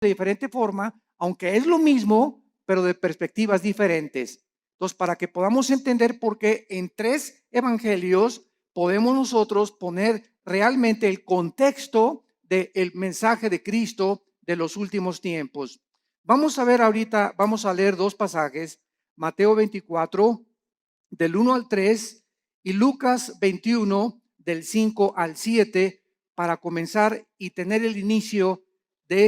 de diferente forma, aunque es lo mismo, pero de perspectivas diferentes. Entonces, para que podamos entender por qué en 3 evangelios podemos nosotros poner realmente el contexto del mensaje de Cristo de los últimos tiempos. Vamos a ver ahorita, vamos a leer 2 pasajes, Mateo 24, del 1 al 3, y Lucas 21, del 5 al 7, para comenzar y tener el inicio de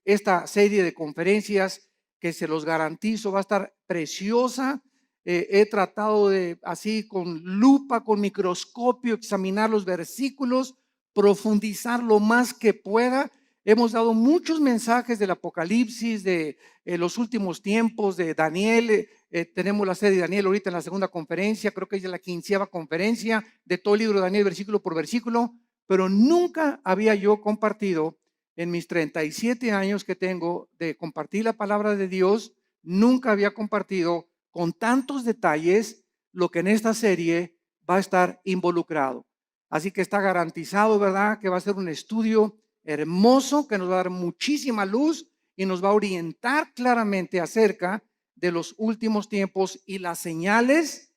esta serie de conferencias que se los garantizo va a estar preciosa. He tratado de así con lupa, con microscopio, examinar los versículos, profundizar lo más que pueda. Hemos dado muchos mensajes del Apocalipsis, de los últimos tiempos, de Daniel. Tenemos la serie de Daniel ahorita en la segunda conferencia, creo que es la 15ª conferencia de todo el libro de Daniel, versículo por versículo, pero nunca había yo compartido en mis 37 años que tengo de compartir la palabra de Dios, nunca había compartido con tantos detalles lo que en esta serie va a estar involucrado. Así que está garantizado, ¿verdad?, que va a ser un estudio hermoso que nos va a dar muchísima luz y nos va a orientar claramente acerca de los últimos tiempos y las señales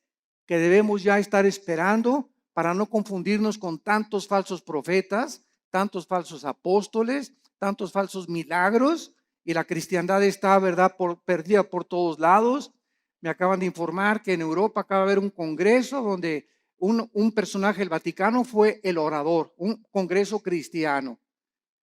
que debemos ya estar esperando para no confundirnos con tantos falsos profetas, tantos falsos apóstoles, tantos falsos milagros, y la cristiandad está, ¿verdad?, perdida por todos lados. Me acaban de informar que en Europa acaba de haber un congreso donde un personaje del Vaticano fue el orador, un congreso cristiano.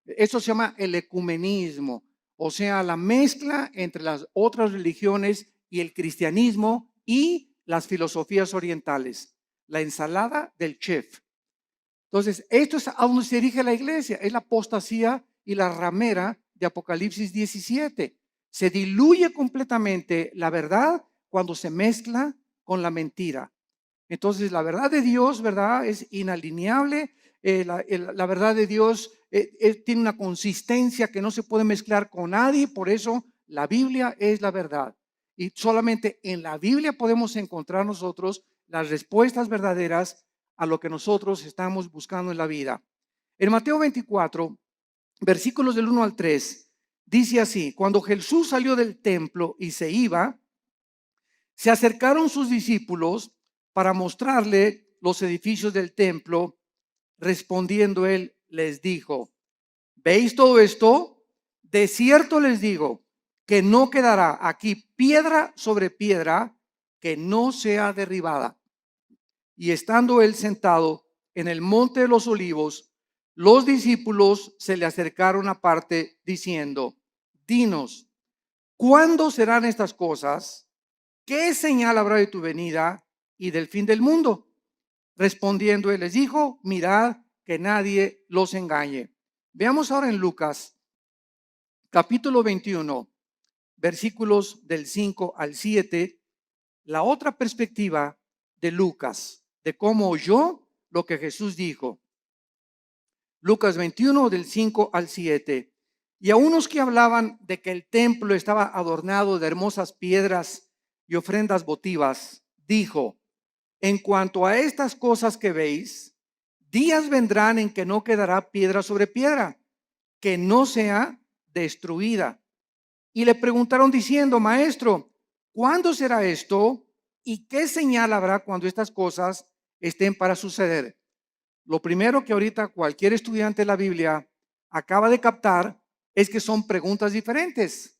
Eso se llama el ecumenismo, o sea, la mezcla entre las otras religiones y el cristianismo y las filosofías orientales, la ensalada del chef. Entonces, esto es a donde se dirige la iglesia, es la apostasía y la ramera de Apocalipsis 17. Se diluye completamente la verdad cuando se mezcla con la mentira. Entonces, la verdad de Dios, ¿verdad?, es inalineable. La verdad de Dios tiene una consistencia que no se puede mezclar con nadie. Por eso la Biblia es la verdad. Y solamente en la Biblia podemos encontrar nosotros las respuestas verdaderas a lo que nosotros estamos buscando en la vida. En Mateo 24, versículos del 1 al 3, dice así: cuando Jesús salió del templo y se iba, se acercaron sus discípulos para mostrarle los edificios del templo. Respondiendo él, les dijo: ¿veis todo esto? De cierto les digo que no quedará aquí piedra sobre piedra que no sea derribada. Y estando él sentado en el monte de los olivos, los discípulos se le acercaron aparte diciendo: dinos, ¿cuándo serán estas cosas? ¿Qué señal habrá de tu venida y del fin del mundo? Respondiendo él les dijo: mirad que nadie los engañe. Veamos ahora en Lucas capítulo 21, versículos del 5 al 7, la otra perspectiva de Lucas, de cómo oyó lo que Jesús dijo. Lucas 21, del 5 al 7. Y a unos que hablaban de que el templo estaba adornado de hermosas piedras y ofrendas votivas, dijo: en cuanto a estas cosas que veis, días vendrán en que no quedará piedra sobre piedra, que no sea destruida. Y le preguntaron diciendo: maestro, ¿cuándo será esto? ¿Y qué señal habrá cuando estas cosas estén para suceder? Lo primero que ahorita cualquier estudiante de la Biblia acaba de captar es que son preguntas diferentes.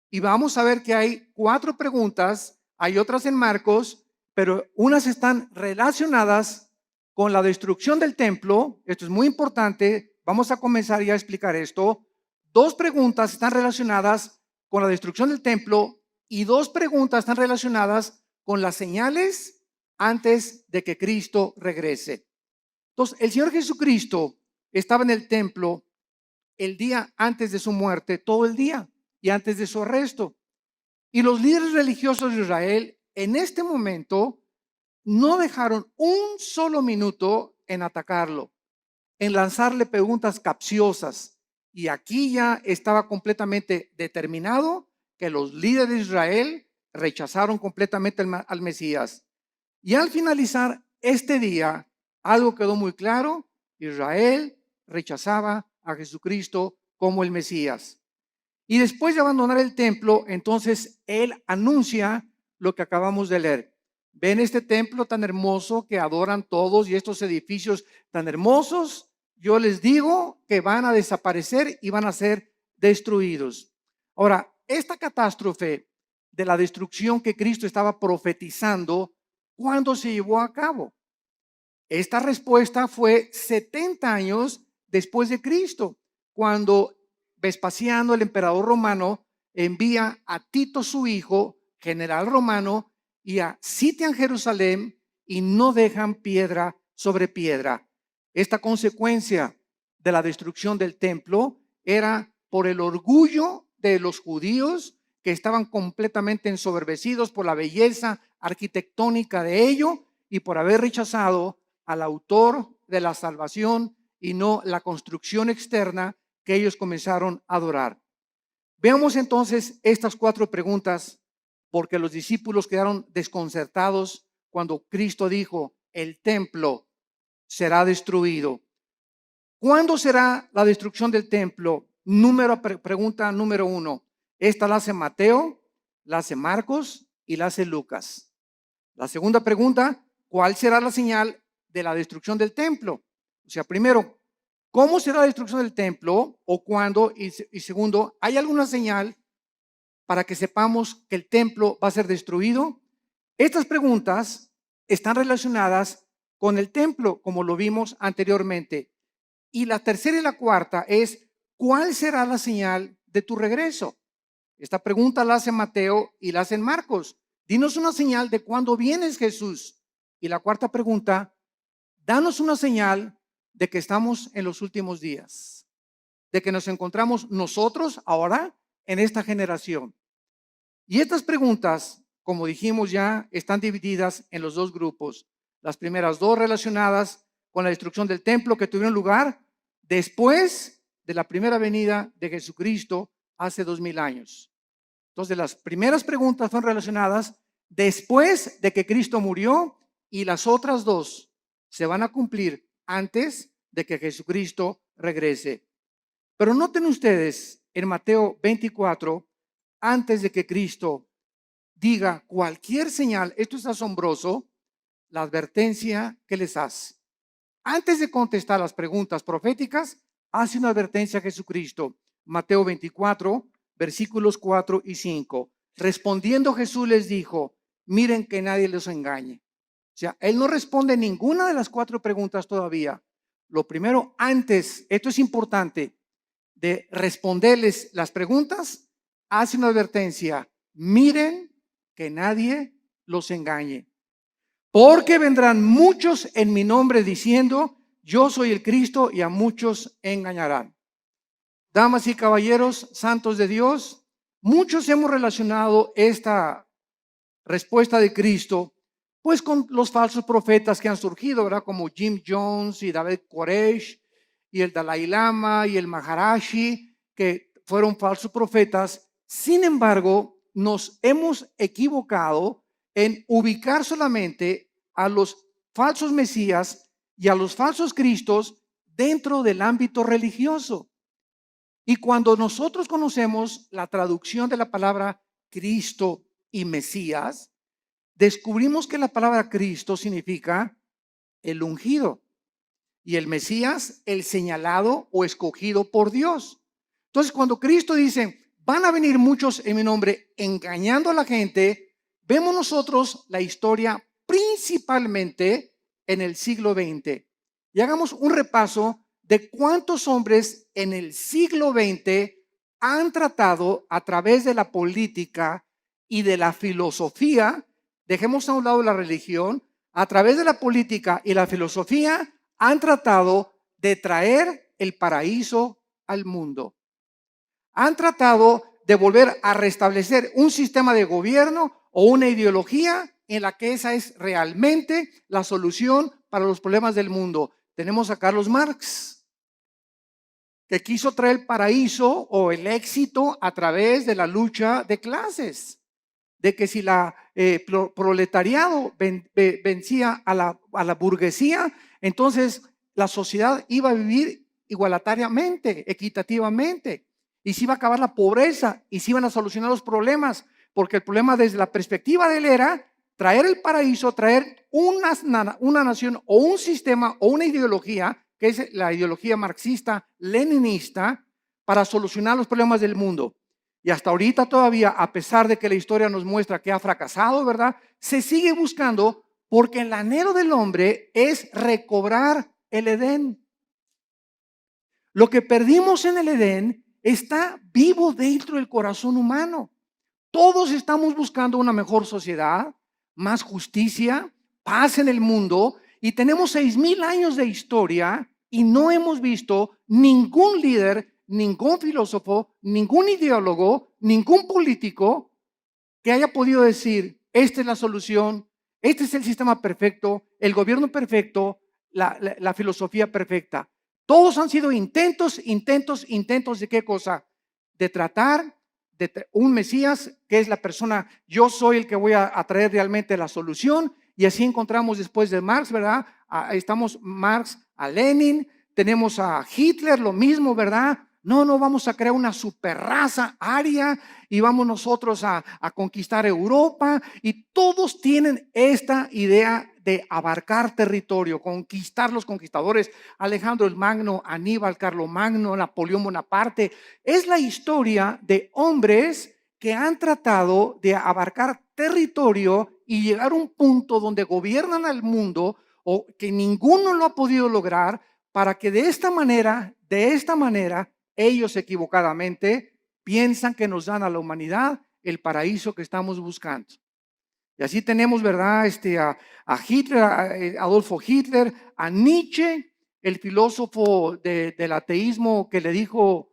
Y vamos a ver que hay 4 preguntas, hay otras en Marcos, pero unas están relacionadas con la destrucción del templo. Esto es muy importante. Vamos a comenzar ya a explicar esto. 2 preguntas están relacionadas con la destrucción del templo y 2 preguntas están relacionadas con las señales antes de que Cristo regrese. Entonces, el Señor Jesucristo estaba en el templo el día antes de su muerte, todo el día, y antes de su arresto. Y los líderes religiosos de Israel en este momento no dejaron un solo minuto en atacarlo, en lanzarle preguntas capciosas. Y aquí ya estaba completamente determinado que los líderes de Israel rechazaron completamente al Mesías. Y al finalizar este día, algo quedó muy claro: Israel rechazaba a Jesucristo como el Mesías. Y después de abandonar el templo, entonces él anuncia lo que acabamos de leer. Ven este templo tan hermoso que adoran todos y estos edificios tan hermosos, yo les digo que van a desaparecer y van a ser destruidos. Ahora, esta catástrofe de la destrucción que Cristo estaba profetizando, ¿cuándo se llevó a cabo? Esta respuesta fue 70 años después de Cristo, cuando Vespasiano, el emperador romano, envía a Tito, su hijo, general romano, y sitian Jerusalén y no dejan piedra sobre piedra. Esta consecuencia de la destrucción del templo era por el orgullo de los judíos, que estaban completamente ensoberbecidos por la belleza arquitectónica de ello y por haber rechazado al autor de la salvación y no la construcción externa que ellos comenzaron a adorar. Veamos entonces estas 4 preguntas, porque los discípulos quedaron desconcertados cuando Cristo dijo: el templo será destruido. ¿Cuándo será la destrucción del templo? Pregunta número 1. Esta la hace Mateo, la hace Marcos y la hace Lucas. La segunda pregunta: ¿cuál será la señal de la destrucción del templo? O sea, primero, ¿cómo será la destrucción del templo o cuándo? Y segundo, ¿hay alguna señal para que sepamos que el templo va a ser destruido? Estas preguntas están relacionadas con el templo, como lo vimos anteriormente. Y la tercera y la cuarta es: ¿cuál será la señal de tu regreso? Esta pregunta la hace Mateo y la hace Marcos. Dinos una señal de cuándo vienes, Jesús. Y la cuarta pregunta: danos una señal de que estamos en los últimos días, de que nos encontramos nosotros ahora en esta generación. Y estas preguntas, como dijimos ya, están divididas en los 2 grupos. Las primeras 2 relacionadas con la destrucción del templo que tuvieron lugar después de la primera venida de Jesucristo hace 2000 años. Entonces, las primeras preguntas fueron relacionadas después de que Cristo murió, y las otras 2 se van a cumplir antes de que Jesucristo regrese. Pero noten ustedes en Mateo 24, antes de que Cristo diga cualquier señal, esto es asombroso, la advertencia que les hace. Antes de contestar las preguntas proféticas, hace una advertencia a Jesucristo. Mateo 24, versículos 4 y 5. Respondiendo Jesús les dijo: miren que nadie los engañe. O sea, él no responde ninguna de las 4 preguntas todavía. Lo primero, antes, esto es importante, de responderles las preguntas, hace una advertencia: miren que nadie los engañe. Porque vendrán muchos en mi nombre diciendo: yo soy el Cristo, y a muchos engañarán. Damas y caballeros, santos de Dios, muchos hemos relacionado esta respuesta de Cristo pues con los falsos profetas que han surgido, ¿verdad? Como Jim Jones y David Koresh y el Dalai Lama y el Maharashi, que fueron falsos profetas. Sin embargo, nos hemos equivocado en ubicar solamente a los falsos mesías y a los falsos cristos dentro del ámbito religioso. Y cuando nosotros conocemos la traducción de la palabra Cristo y Mesías, descubrimos que la palabra Cristo significa el ungido y el Mesías el señalado o escogido por Dios. Entonces, cuando Cristo dice: van a venir muchos en mi nombre engañando a la gente, vemos nosotros la historia principalmente en el siglo XX. Y hagamos un repaso de cuántos hombres en el siglo XX han tratado a través de la política y de la filosofía. Dejemos a un lado la religión. A través de la política y la filosofía han tratado de traer el paraíso al mundo. Han tratado de volver a restablecer un sistema de gobierno o una ideología en la que esa es realmente la solución para los problemas del mundo. Tenemos a Carlos Marx, que quiso traer el paraíso o el éxito a través de la lucha de clases, de que si la proletariado vencía a la burguesía, entonces la sociedad iba a vivir igualitariamente, equitativamente. y se iba a acabar la pobreza y se iban a solucionar los problemas, porque el problema desde la perspectiva de él era traer el paraíso, traer una nación o un sistema o una ideología, que es la ideología marxista-leninista, para solucionar los problemas del mundo. Y hasta ahorita todavía, a pesar de que la historia nos muestra que ha fracasado, ¿verdad? Se sigue buscando, porque el anhelo del hombre es recobrar el Edén. Lo que perdimos en el Edén está vivo dentro del corazón humano. Todos estamos buscando una mejor sociedad, más justicia, paz en el mundo, y tenemos 6,000 años de historia y no hemos visto ningún líder, ningún filósofo, ningún ideólogo, ningún político que haya podido decir: esta es la solución, este es el sistema perfecto, el gobierno perfecto, la filosofía perfecta. Todos han sido intentos ¿de qué cosa? De tratar de un Mesías, que es la persona, yo soy el que voy a traer realmente la solución. Y así encontramos después de Marx, ¿verdad? Estamos Marx a Lenin, tenemos a Hitler, lo mismo, ¿verdad? No, vamos a crear una superraza aria y vamos nosotros a conquistar Europa, y todos tienen esta idea de abarcar territorio, conquistar los conquistadores, Alejandro el Magno, Aníbal, Carlomagno, Napoleón Bonaparte. Es la historia de hombres que han tratado de abarcar territorio y llegar a un punto donde gobiernan al mundo, o que ninguno lo ha podido lograr, para que de esta manera, ellos equivocadamente piensan que nos dan a la humanidad el paraíso que estamos buscando. Y así tenemos, ¿verdad? A Hitler, a Adolfo Hitler, a Nietzsche, el filósofo del ateísmo, que le dijo,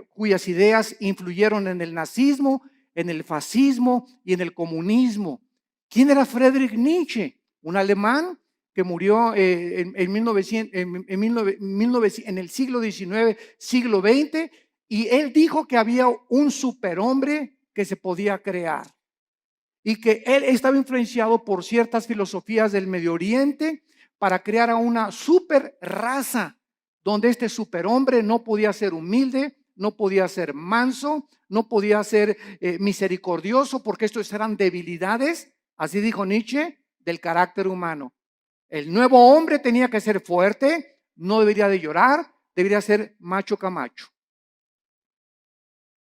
cuyas ideas influyeron en el nazismo, en el fascismo y en el comunismo. ¿Quién era Friedrich Nietzsche? Un alemán que murió en el siglo XIX, siglo XX, y él dijo que había un superhombre que se podía crear, y que él estaba influenciado por ciertas filosofías del Medio Oriente para crear a una super raza, donde este superhombre no podía ser humilde, no podía ser manso, no podía ser misericordioso, porque estos eran debilidades, así dijo Nietzsche, del carácter humano. El nuevo hombre tenía que ser fuerte, no debería de llorar, debería ser macho camacho.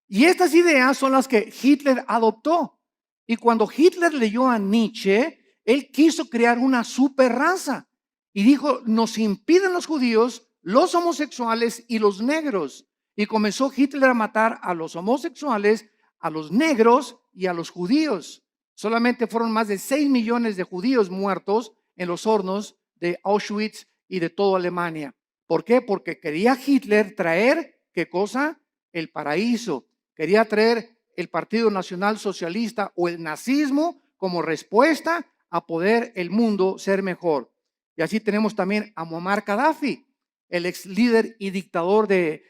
Y estas ideas son las que Hitler adoptó. Y cuando Hitler leyó a Nietzsche, él quiso crear una super raza y dijo: nos impiden los judíos, los homosexuales y los negros. Y comenzó Hitler a matar a los homosexuales, a los negros y a los judíos. Solamente fueron más de 6 millones de judíos muertos en los hornos de Auschwitz y de toda Alemania. ¿Por qué? Porque quería Hitler traer, ¿qué cosa? El paraíso. Quería traer el Partido Nacional Socialista o el nazismo como respuesta a poder el mundo ser mejor. Y así tenemos también a Muammar Gaddafi, el ex líder y dictador de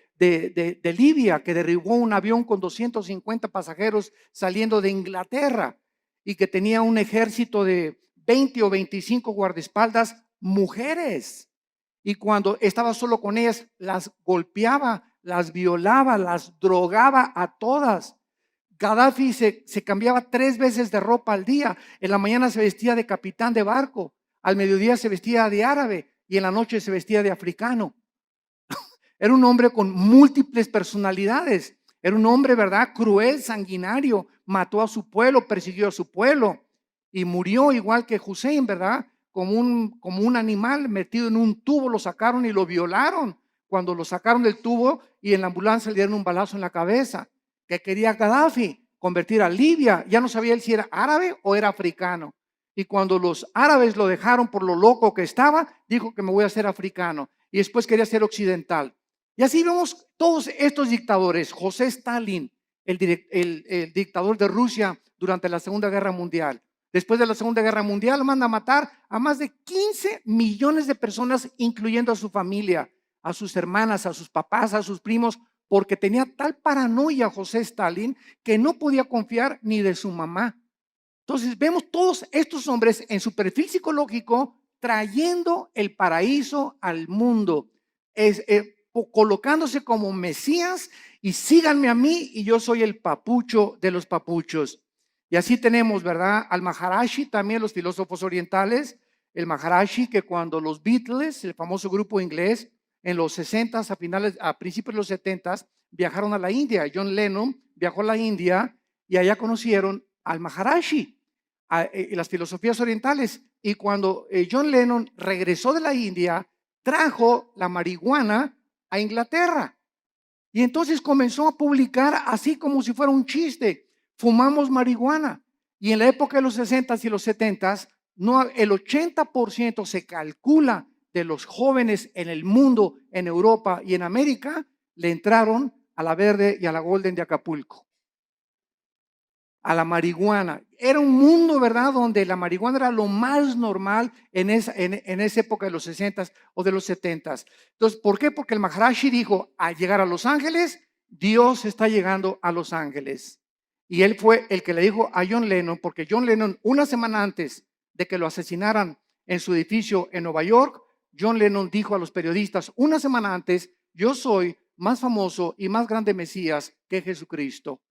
Libia, que derribó un avión con 250 pasajeros saliendo de Inglaterra, y que tenía un ejército de 20 o 25 guardaespaldas mujeres. Y cuando estaba solo con ellas, las golpeaba, las violaba, las drogaba a todas. Gaddafi se cambiaba 3 veces de ropa al día. En la mañana se vestía de capitán de barco, al mediodía se vestía de árabe y en la noche se vestía de africano. Era un hombre con múltiples personalidades. Era un hombre, ¿verdad?, cruel, sanguinario. Mató a su pueblo, persiguió a su pueblo y murió igual que Hussein, ¿verdad? Como un animal metido en un tubo. Lo sacaron y lo violaron. Cuando lo sacaron del tubo y en la ambulancia le dieron un balazo en la cabeza. ¿Qué quería Gaddafi? Convertir a Libia. Ya no sabía él si era árabe o era africano. Y cuando los árabes lo dejaron por lo loco que estaba, dijo que me voy a hacer africano. Y después quería ser occidental. Y así vemos todos estos dictadores. José Stalin, el dictador de Rusia durante la Segunda Guerra Mundial. Después de la Segunda Guerra Mundial manda a matar a más de 15 millones de personas, incluyendo a su familia, a sus hermanas, a sus papás, a sus primos, porque tenía tal paranoia José Stalin que no podía confiar ni de su mamá. Entonces vemos todos estos hombres en su perfil psicológico trayendo el paraíso al mundo, colocándose como Mesías y síganme a mí y yo soy el papucho de los papuchos. Y así tenemos, ¿verdad? Al Maharishi, también los filósofos orientales, el Maharishi, que cuando los Beatles, el famoso grupo inglés, en los 60, a principios de los 70, viajaron a la India. John Lennon viajó a la India y allá conocieron al Maharishi, las filosofías orientales. Y cuando John Lennon regresó de la India, trajo la marihuana a Inglaterra. Y entonces comenzó a publicar así como si fuera un chiste. Fumamos marihuana. Y en la época de los 60s y los 70s, no, el 80% se calcula de los jóvenes en el mundo, en Europa y en América, le entraron a la Verde y a la Golden de Acapulco, a la marihuana. Era un mundo, ¿verdad?, donde la marihuana era lo más normal en esa época de los 60s o de los 70s. Entonces, ¿por qué? Porque el Maharishi dijo, al llegar a Los Ángeles, Dios está llegando a Los Ángeles. Y él fue el que le dijo a John Lennon, porque John Lennon, una semana antes de que lo asesinaran en su edificio en Nueva York, John Lennon dijo a los periodistas, una semana antes, yo soy más famoso y más grande Mesías que Jesucristo.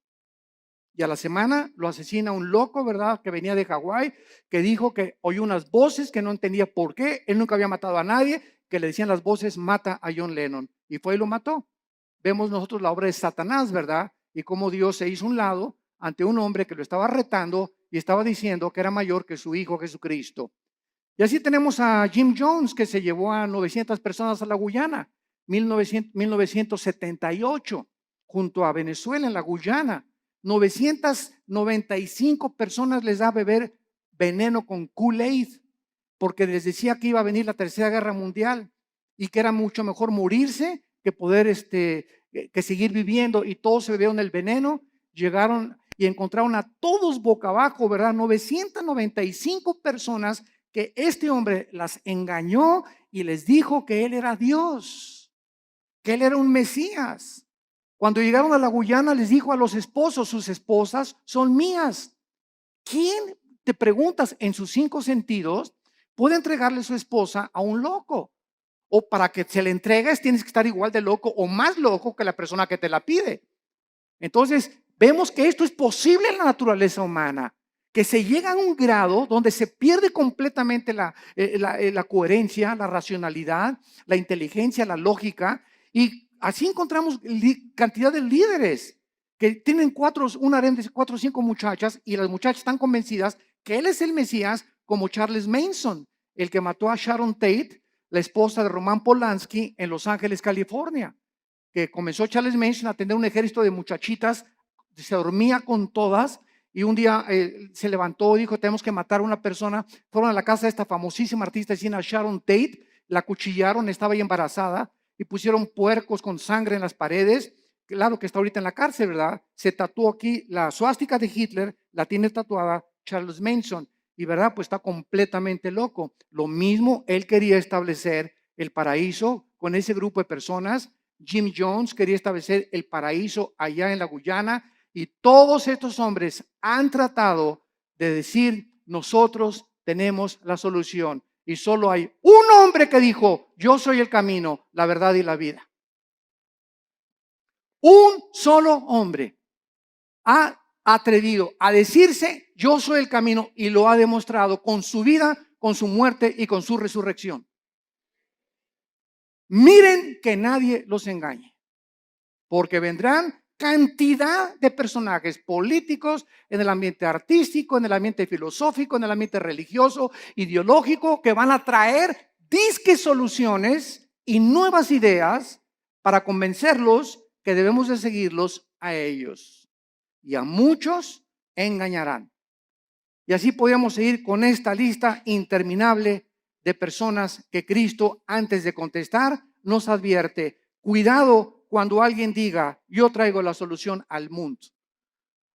Y a la semana lo asesina un loco, ¿verdad?, que venía de Hawái, que dijo que oyó unas voces que no entendía por qué. Él nunca había matado a nadie, que le decían las voces, mata a John Lennon. Y fue y lo mató. Vemos nosotros la obra de Satanás, ¿verdad? Y cómo Dios se hizo un lado ante un hombre que lo estaba retando y estaba diciendo que era mayor que su hijo Jesucristo. Y así tenemos a Jim Jones, que se llevó a 900 personas a la Guyana, 1978, junto a Venezuela en la Guyana. 995 personas les da a beber veneno con Kool-Aid, porque les decía que iba a venir la Tercera Guerra Mundial y que era mucho mejor morirse que poder que seguir viviendo, y todos se bebieron el veneno. Llegaron y encontraron a todos boca abajo, ¿verdad? 995 personas que este hombre las engañó y les dijo que él era Dios, que él era un Mesías. Cuando llegaron a la Guyana les dijo a los esposos, sus esposas son mías. ¿Quién, te preguntas, en sus 5 sentidos puede entregarle su esposa a un loco? O para que se le entregues tienes que estar igual de loco o más loco que la persona que te la pide. Entonces vemos que esto es posible en la naturaleza humana, que se llega a un grado donde se pierde completamente la coherencia, la racionalidad, la inteligencia, la lógica, y así encontramos cantidad de líderes que tienen un harén de 4 o 5 muchachas, y las muchachas están convencidas que él es el Mesías, como Charles Manson, el que mató a Sharon Tate, la esposa de Roman Polanski, en Los Ángeles, California, que comenzó Charles Manson a tener un ejército de muchachitas, se dormía con todas, y un día se levantó y dijo, tenemos que matar a una persona. Fueron a la casa de esta famosísima artista china Sharon Tate, la acuchillaron, estaba ahí embarazada, y pusieron puercos con sangre en las paredes. Claro que está ahorita en la cárcel, ¿verdad? Se tatuó aquí la suástica de Hitler, la tiene tatuada Charles Manson, y ¿verdad? Pues está completamente loco. Lo mismo él quería establecer el paraíso con ese grupo de personas. Jim Jones quería establecer el paraíso allá en la Guyana, y todos estos hombres han tratado de decir, nosotros tenemos la solución. Y solo hay un hombre que dijo, yo soy el camino, la verdad y la vida. Un solo hombre ha atrevido a decirse, yo soy el camino, y lo ha demostrado con su vida, con su muerte y con su resurrección. Miren que nadie los engañe, porque vendrán cantidad de personajes políticos en el ambiente artístico, en el ambiente filosófico, en el ambiente religioso, ideológico, que van a traer disque soluciones y nuevas ideas para convencerlos que debemos de seguirlos a ellos. Y a muchos engañarán. Y así podríamos seguir con esta lista interminable de personas que Cristo, antes de contestar, nos advierte: cuidado cuando alguien diga, yo traigo la solución al mundo,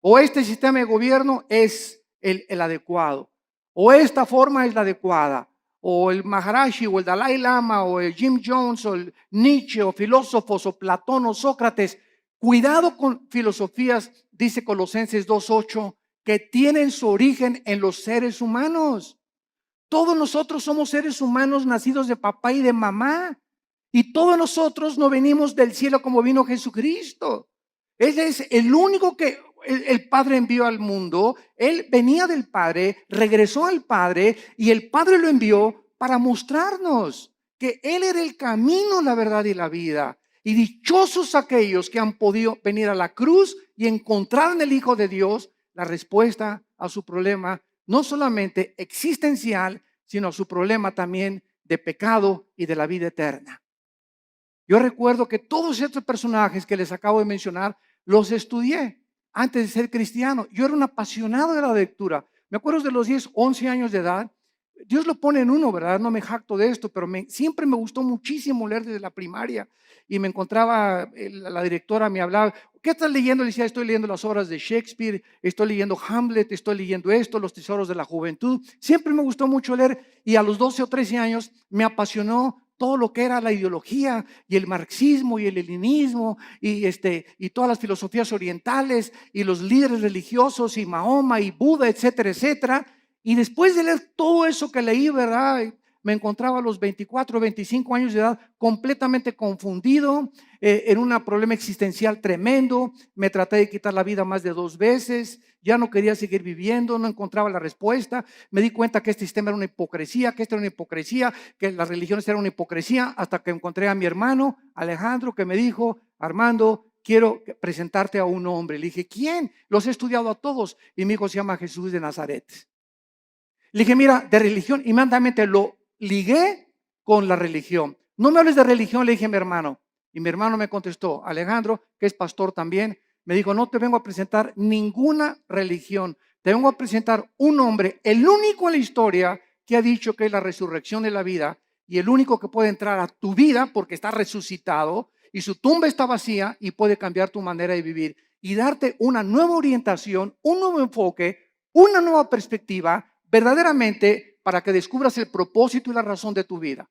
o este sistema de gobierno es el adecuado, o esta forma es la adecuada, o el Maharishi, o el Dalai Lama, o el Jim Jones, o el Nietzsche, o filósofos, o Platón, o Sócrates. Cuidado con filosofías, dice Colosenses 2:8, que tienen su origen en los seres humanos. Todos nosotros somos seres humanos nacidos de papá y de mamá, y todos nosotros no venimos del cielo como vino Jesucristo. Él es el único que el Padre envió al mundo. Él venía del Padre, regresó al Padre y el Padre lo envió para mostrarnos que Él era el camino, la verdad y la vida. Y dichosos aquellos que han podido venir a la cruz y encontrar en el Hijo de Dios la respuesta a su problema, no solamente existencial, sino a su problema también de pecado y de la vida eterna. Yo recuerdo que todos estos personajes que les acabo de mencionar, los estudié antes de ser cristiano. Yo era un apasionado de la lectura. Me acuerdo de los 10, 11 años de edad. Dios lo pone en uno, ¿verdad? No me jacto de esto, pero siempre me gustó muchísimo leer desde la primaria. Y me encontraba, la directora me hablaba, ¿qué estás leyendo? Le decía, estoy leyendo las obras de Shakespeare, estoy leyendo Hamlet, estoy leyendo esto, Los tesoros de la juventud. Siempre me gustó mucho leer y a los 12 o 13 años me apasionó todo lo que era la ideología y el marxismo y el leninismo y todas las filosofías orientales y los líderes religiosos y Mahoma y Buda, etcétera, etcétera. Y después de leer todo eso que leí, ¿verdad? Me encontraba a los 24, 25 años de edad completamente confundido, en un problema existencial tremendo. Me traté de quitar la vida más de 2 veces, ya no quería seguir viviendo, no encontraba la respuesta. Me di cuenta que este sistema era una hipocresía, que esto era una hipocresía, que las religiones eran una hipocresía, hasta que encontré a mi hermano Alejandro que me dijo, Armando, quiero presentarte a un hombre. Le dije, ¿quién? Los he estudiado a todos. Y mi hijo se llama Jesús de Nazaret. Le dije, mira, de religión, inmediatamente lo ligué con la religión. No me hables de religión, le dije a mi hermano. Y mi hermano me contestó, Alejandro, que es pastor también, me dijo, no te vengo a presentar ninguna religión, te vengo a presentar un hombre, el único en la historia que ha dicho que es la resurrección de la vida y el único que puede entrar a tu vida porque está resucitado y su tumba está vacía y puede cambiar tu manera de vivir y darte una nueva orientación, un nuevo enfoque, una nueva perspectiva, verdaderamente para que descubras el propósito y la razón de tu vida.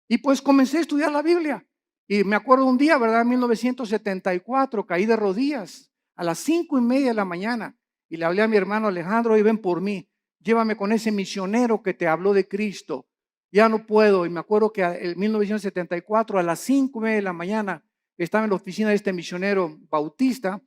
Y pues comencé a estudiar la Biblia. Y me acuerdo un día, ¿verdad? En 1974, caí de rodillas a las 5:30 de la mañana y le hablé a mi hermano Alejandro, y ven por mí, llévame con ese misionero que te habló de Cristo. Ya no puedo. Y me acuerdo que en 1974 a las 5:30 de la mañana estaba en la oficina de este misionero bautista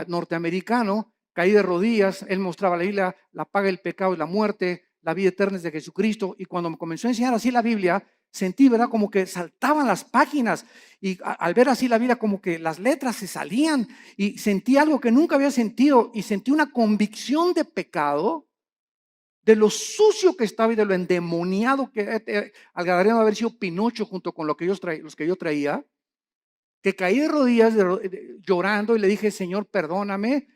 norteamericano. Caí de rodillas, él mostraba la Biblia, la paga del pecado y la muerte, la vida eterna es de Jesucristo. Y cuando me comenzó a enseñar así la Biblia, sentí, ¿verdad? Como que saltaban las páginas y al ver así la Biblia, como que las letras se salían y sentí algo que nunca había sentido y sentí una convicción de pecado, de lo sucio que estaba y de lo endemoniado que al Gadareno haber sido Pinocho junto con los que yo traía, que caí de rodillas llorando y le dije, Señor, perdóname.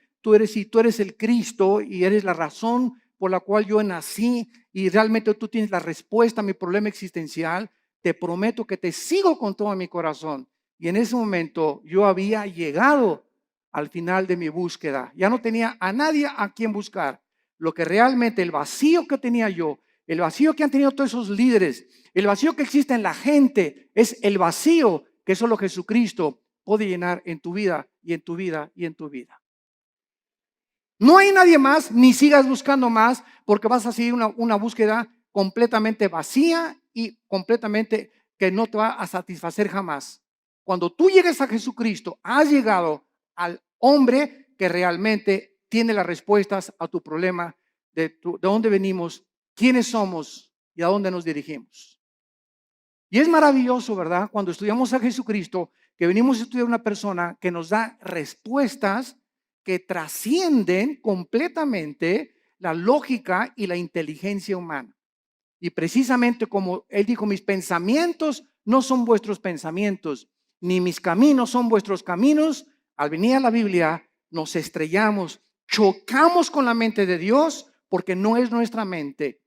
Si tú eres el Cristo y eres la razón por la cual yo nací y realmente tú tienes la respuesta a mi problema existencial, te prometo que te sigo con todo mi corazón. Y en ese momento yo había llegado al final de mi búsqueda. Ya no tenía a nadie a quien buscar. Lo que realmente el vacío que tenía yo, el vacío que han tenido todos esos líderes, el vacío que existe en la gente, es el vacío que solo Jesucristo puede llenar en tu vida y en tu vida y en tu vida. No hay nadie más, ni sigas buscando más, porque vas a seguir una búsqueda completamente vacía y completamente que no te va a satisfacer jamás. Cuando tú llegues a Jesucristo, has llegado al hombre que realmente tiene las respuestas a tu problema de dónde venimos, quiénes somos y a dónde nos dirigimos. Y es maravilloso, ¿verdad? Cuando estudiamos a Jesucristo, que venimos a estudiar una persona que nos da respuestas que trascienden completamente la lógica y la inteligencia humana. Y precisamente como él dijo, mis pensamientos no son vuestros pensamientos, ni mis caminos son vuestros caminos. Al venir a la Biblia, nos estrellamos, chocamos con la mente de Dios, porque no es nuestra mente.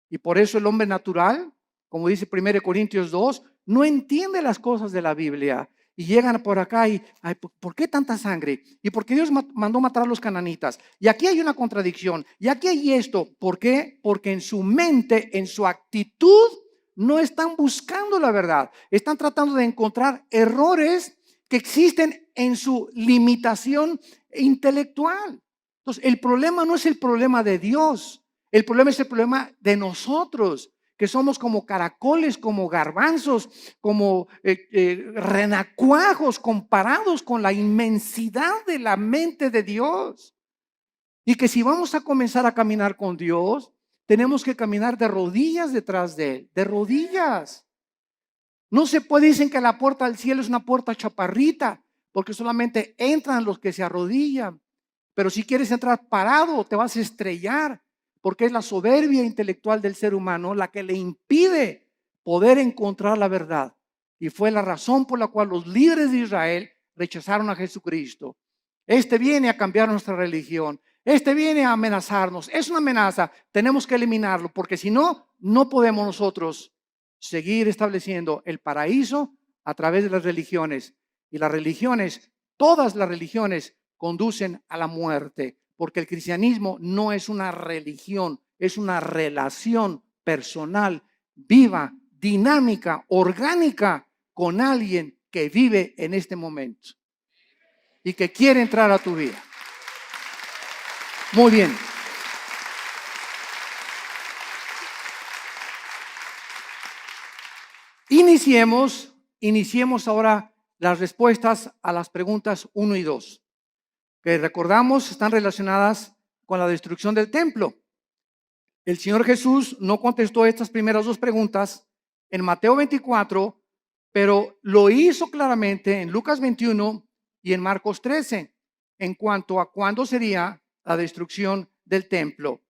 Y por eso el hombre natural, como dice 1 Corintios 2, no entiende las cosas de la Biblia. Y llegan por acá y, ay, ¿por qué tanta sangre? ¿Y por qué Dios mandó matar a los cananitas? Y aquí hay una contradicción. Y aquí hay esto. ¿Por qué? Porque en su mente, en su actitud, no están buscando la verdad. Están tratando de encontrar errores que existen en su limitación intelectual. Entonces, el problema no es el problema de Dios. El problema es el problema de nosotros, que somos como caracoles, como garbanzos, como renacuajos comparados con la inmensidad de la mente de Dios. Y que si vamos a comenzar a caminar con Dios, tenemos que caminar de rodillas detrás de Él, de rodillas. No se puede, dicen que la puerta al cielo es una puerta chaparrita, porque solamente entran los que se arrodillan. Pero si quieres entrar parado, te vas a estrellar, porque es la soberbia intelectual del ser humano la que le impide poder encontrar la verdad. Y fue la razón por la cual los líderes de Israel rechazaron a Jesucristo. Este viene a cambiar nuestra religión. Este viene a amenazarnos. Es una amenaza. Tenemos que eliminarlo, porque si no, no podemos nosotros seguir estableciendo el paraíso a través de las religiones. Y las religiones, todas las religiones, conducen a la muerte, porque el cristianismo no es una religión, es una relación personal, viva, dinámica, orgánica con alguien que vive en este momento y que quiere entrar a tu vida. Muy bien. Iniciemos ahora las respuestas a las preguntas 1 y 2, que recordamos están relacionadas con la destrucción del templo. El Señor Jesús no contestó estas primeras dos preguntas en Mateo 24, pero lo hizo claramente en Lucas 21 y en Marcos 13, en cuanto a cuándo sería la destrucción del templo.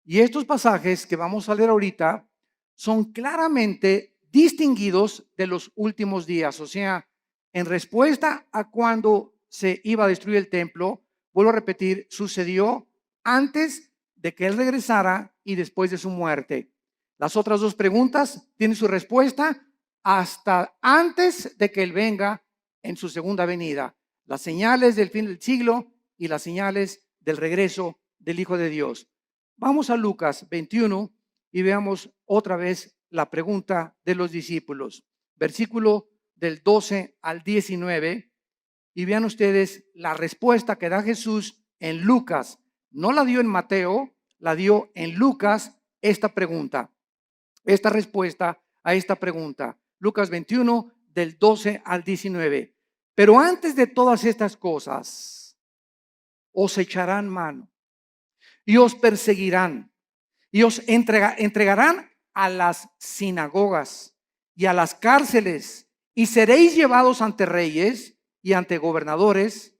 Y estos pasajes que vamos a leer ahorita son claramente distinguidos de los últimos días. O sea, en respuesta a cuando se iba a destruir el templo, vuelvo a repetir, sucedió antes de que Él regresara y después de su muerte. Las otras dos preguntas tienen su respuesta hasta antes de que Él venga en su segunda venida. Las señales del fin del siglo y las señales del regreso del Hijo de Dios. Vamos a Lucas 21 y veamos otra vez la pregunta de los discípulos. Versículo del 12 al 19. Y vean ustedes la respuesta que da Jesús en Lucas. No la dio en Mateo, la dio en Lucas esta pregunta. Esta respuesta a esta pregunta. Lucas 21 del 12 al 19. Pero antes de todas estas cosas, os echarán mano y os perseguirán y os entregarán a las sinagogas y a las cárceles y seréis llevados ante reyes y ante gobernadores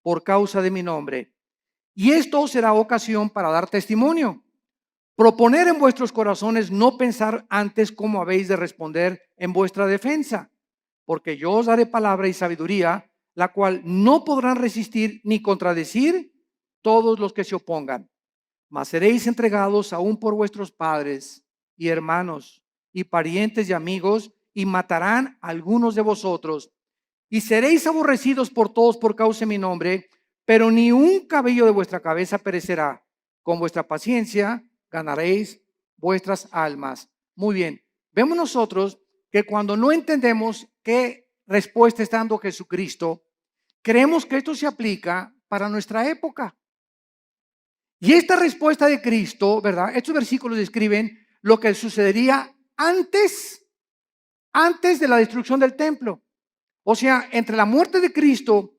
por causa de mi nombre. Y esto será ocasión para dar testimonio. Proponer en vuestros corazones no pensar antes cómo habéis de responder en vuestra defensa, porque yo os daré palabra y sabiduría, la cual no podrán resistir ni contradecir todos los que se opongan. Mas seréis entregados aún por vuestros padres y hermanos y parientes y amigos, y matarán a algunos de vosotros. Y seréis aborrecidos por todos por causa de mi nombre, pero ni un cabello de vuestra cabeza perecerá. Con vuestra paciencia ganaréis vuestras almas. Muy bien, vemos nosotros que cuando no entendemos qué respuesta está dando Jesucristo, creemos que esto se aplica para nuestra época. Y esta respuesta de Cristo, ¿verdad? Estos versículos describen lo que sucedería antes de la destrucción del templo. O sea, entre la muerte de Cristo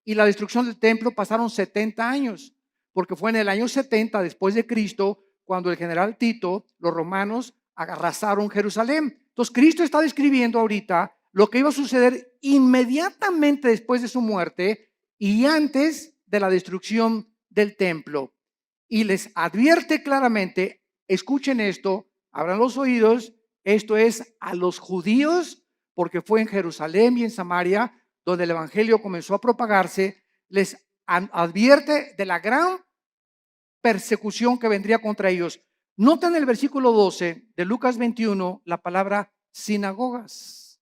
y la destrucción del templo pasaron 70 años, porque fue en el año 70 después de Cristo cuando el general Tito, los romanos, arrasaron Jerusalén. Entonces, Cristo está describiendo ahorita lo que iba a suceder inmediatamente después de su muerte y antes de la destrucción del templo. Y les advierte claramente, escuchen esto, abran los oídos, esto es a los judíos, porque fue en Jerusalén y en Samaria donde el evangelio comenzó a propagarse, les advierte de la gran persecución que vendría contra ellos. Nota en el versículo 12 de Lucas 21 la palabra sinagogas.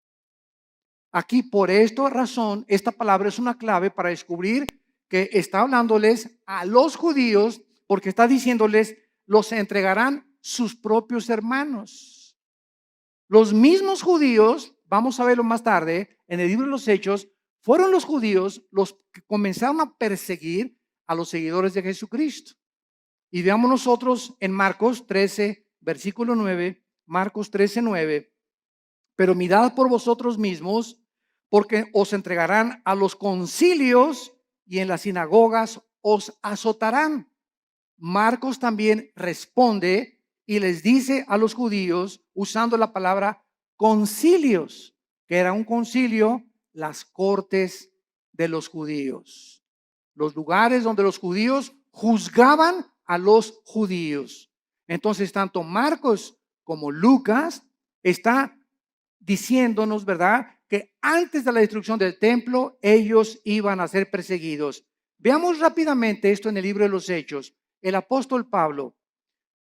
Aquí por esta razón, esta palabra es una clave para descubrir que está hablándoles a los judíos, porque está diciéndoles, los entregarán sus propios hermanos. Los mismos judíos, vamos a verlo más tarde, en el libro de los Hechos, fueron los judíos los que comenzaron a perseguir a los seguidores de Jesucristo. Y veamos nosotros en Marcos 13, versículo 9, Marcos 13:9, pero mirad por vosotros mismos, porque os entregarán a los concilios y en las sinagogas os azotarán. Marcos también responde y les dice a los judíos, usando la palabra concilios, que era un concilio, las cortes de los judíos, los lugares donde los judíos juzgaban a los judíos. Entonces, tanto Marcos como Lucas está diciéndonos, ¿verdad?, que antes de la destrucción del templo, ellos iban a ser perseguidos. Veamos rápidamente esto en el libro de los Hechos. El apóstol Pablo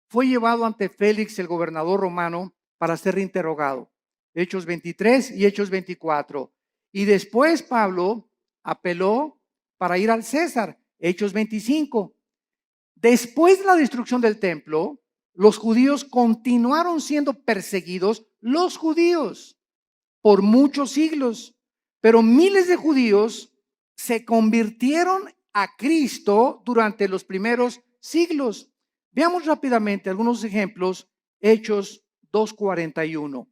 fue llevado ante Félix, el gobernador romano, para ser interrogado. Hechos 23 y Hechos 24. Y después Pablo apeló para ir al César. Hechos 25. Después de la destrucción del templo, los judíos continuaron siendo perseguidos, los judíos, por muchos siglos. Pero miles de judíos se convirtieron a Cristo durante los primeros siglos. Veamos rápidamente algunos ejemplos. Hechos 2:41.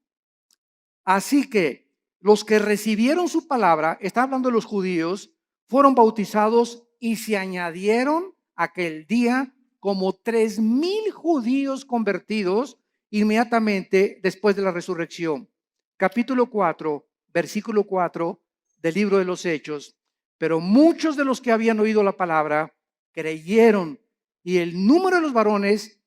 Así que los que recibieron su palabra, está hablando de los judíos, fueron bautizados y se añadieron aquel día como 3,000 judíos convertidos inmediatamente después de la resurrección. Capítulo 4, versículo 4 del libro de los Hechos. Pero muchos de los que habían oído la palabra creyeron, y el número de los varones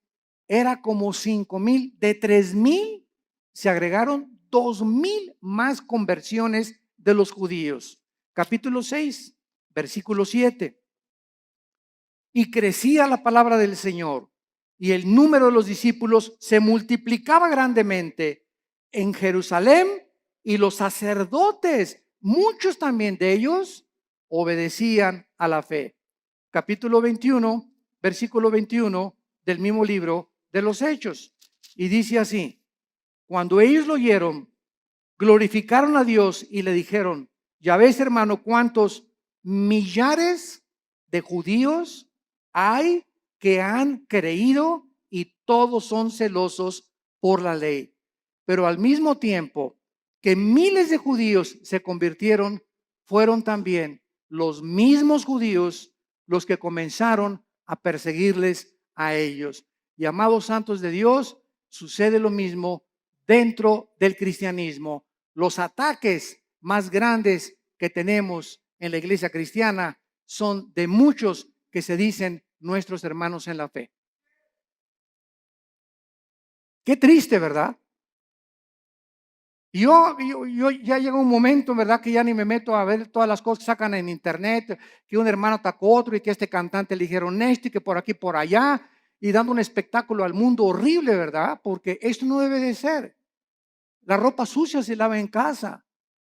era como 5,000. De 3,000 se agregaron 2,000 más conversiones de los judíos. Capítulo 6, versículo 7. Y crecía la palabra del Señor, y el número de los discípulos se multiplicaba grandemente en Jerusalén, y los sacerdotes, muchos también de ellos, obedecían a la fe. Capítulo 21, versículo 21 del mismo libro de los Hechos. Y dice así: cuando ellos lo oyeron, glorificaron a Dios y le dijeron: ya ves, hermano, cuántos millares de judíos hay que han creído y todos son celosos por la ley. Pero al mismo tiempo que miles de judíos se convirtieron, fueron también los mismos judíos los que comenzaron a perseguirles a ellos. Y amados santos de Dios, sucede lo mismo dentro del cristianismo. Los ataques más grandes que tenemos en la iglesia cristiana son de muchos que se dicen nuestros hermanos en la fe. Qué triste, ¿verdad? Yo ya llegó un momento, ¿verdad?, que ya ni me meto a ver todas las cosas que sacan en internet, que un hermano atacó a otro y que este cantante le dijeron esto y que por aquí, por allá, y dando un espectáculo al mundo horrible, ¿verdad? Porque esto no debe de ser. La ropa sucia se lava en casa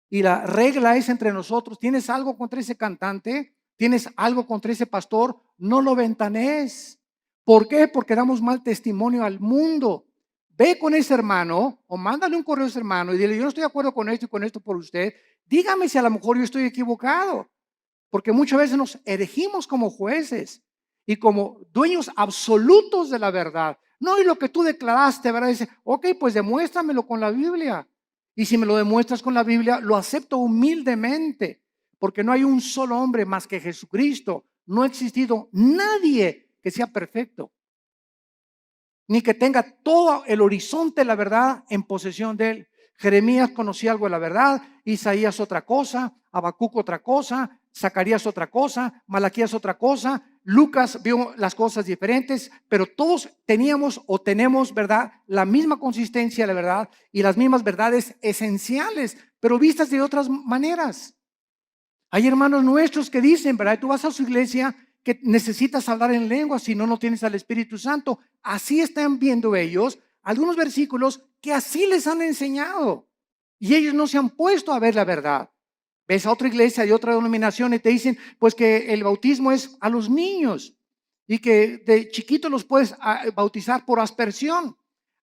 y la regla es entre nosotros. ¿Tienes algo contra ese cantante? ¿Tienes algo contra ese pastor? No lo ventanees. ¿Por qué? Porque damos mal testimonio al mundo. Ve con ese hermano o mándale un correo a ese hermano y dile: yo no estoy de acuerdo con esto y con esto por usted. Dígame si a lo mejor yo estoy equivocado. Porque muchas veces nos erigimos como jueces y como dueños absolutos de la verdad. No, y lo que tú declaraste, ¿verdad? Dice: ok, pues demuéstramelo con la Biblia. Y si me lo demuestras con la Biblia, lo acepto humildemente. Porque no hay un solo hombre más que Jesucristo. No ha existido nadie que sea perfecto, ni que tenga todo el horizonte de la verdad en posesión de él. Jeremías conocía algo de la verdad, Isaías otra cosa, Habacuc otra cosa, Zacarías otra cosa, Malaquías otra cosa, Lucas vio las cosas diferentes, pero todos teníamos o tenemos, ¿verdad?, la misma consistencia de la verdad y las mismas verdades esenciales, pero vistas de otras maneras. Hay hermanos nuestros que dicen, ¿verdad?, tú vas a su iglesia que necesitas hablar en lengua, si no, no tienes al Espíritu Santo. Así están viendo ellos algunos versículos que así les han enseñado y ellos no se han puesto a ver la verdad. Ves a otra iglesia de otra denominación y te dicen pues que el bautismo es a los niños y que de chiquitos los puedes bautizar por aspersión.